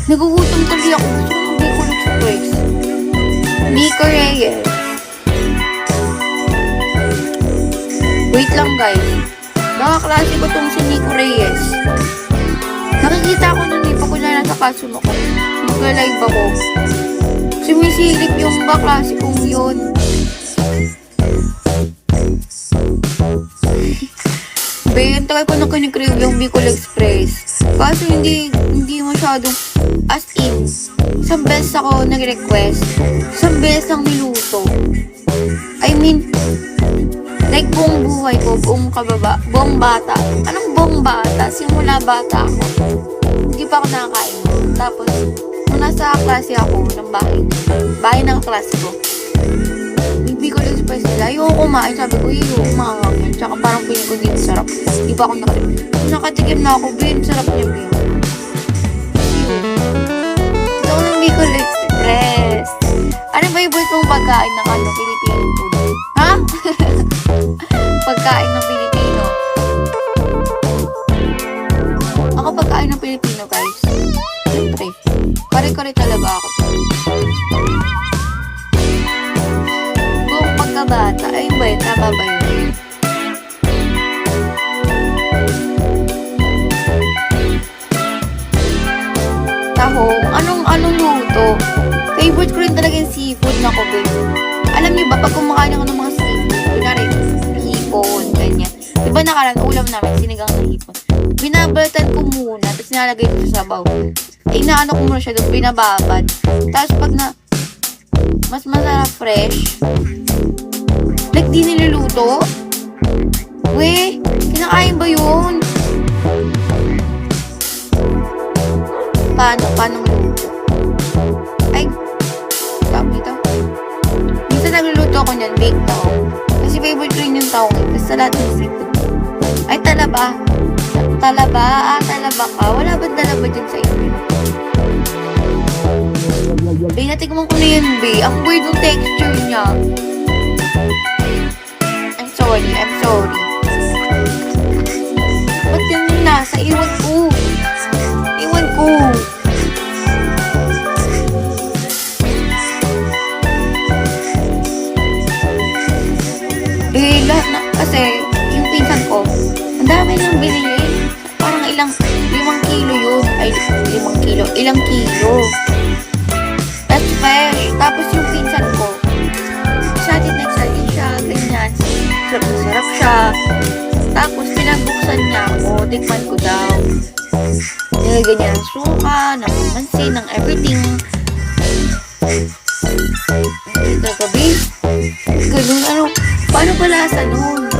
Nagugutom tuloy ako. Gusto ko ng Bicol Express. Nico Reyes. Wait lang guys. Nakaklase ko tong si Nico Reyes. Nakikita ko nun eh. Pag na nasa kasuno ko. Mag-live ako. Sumisilip yung kaklase kong yun. Bayan, tagal ko na kinikrave yung Bicol Express. Kaso hindi masyadong as in. Isang beses ako nag-request. Isang beses lang niluto. I mean, like buong buhay ko, buong bata. Anong buong bata? Simula bata ako. Hindi pa ako nakakain. Tapos, nung nasa klase ako ng bahay ng klase ko, Bicol Express nila. Ayoko kumain. Sabi ko, kumain. Tsaka parang piling ko din sarap. Di ba ako nakatikim na ako. Bin, sarap niya, bin. Ito ko ng Bicol Express. Ano ba yung kong pagkain ng Filipino food? Ha? Pagkain ng Pilipino. Ako pagkain ng Pilipino, guys. Siyempre. Kare-kare talaga ako. Bata. Ayun ba yun? Tama ba yun? Tahong? Anong luto? Favorite ko rin talaga yung seafood na ko, babe. Alam niyo ba, pag kumakain ako ng mga seafood, kunwari, hipon, ganyan. Diba nakarang ulam namin, sinigang na hipon. Binabalatan ko muna, tapos nilalagay ko sa sabaw. Inaano ko muna siya doon, binababad. Tapos pag mas masarap fresh, like, di niluluto? Weh, kinakain ba yun? Paano luto? Ay, sabi ito. Minsan nagluluto ako niyan, baked tao. Kasi favorite ko rin yung tao. Kasi sa lahat ng seafood. Ay, talaba. Talaba ka. Wala ba talaba dyan sa inyo? Be, natikman ko na yun, be. Ang weird ng texture niya. I'm sorry. Ba't yun yung nasa? Iwan ko. Lahat na, kasi yung pinsan ko, ang dami nang binili. Parang 5 kilo yun. Ay, 5 kilo. Ilang kilo. That's fresh. Tapos yung pinsan ko, excited siya, ganyan. Sarap siya. Tapos, pinabuksan niya ako. Tikman ko daw. Nilagyan niya ng suka, ng mansi, ng everything. Ito gabi. Ganun, paano ba lasa nun?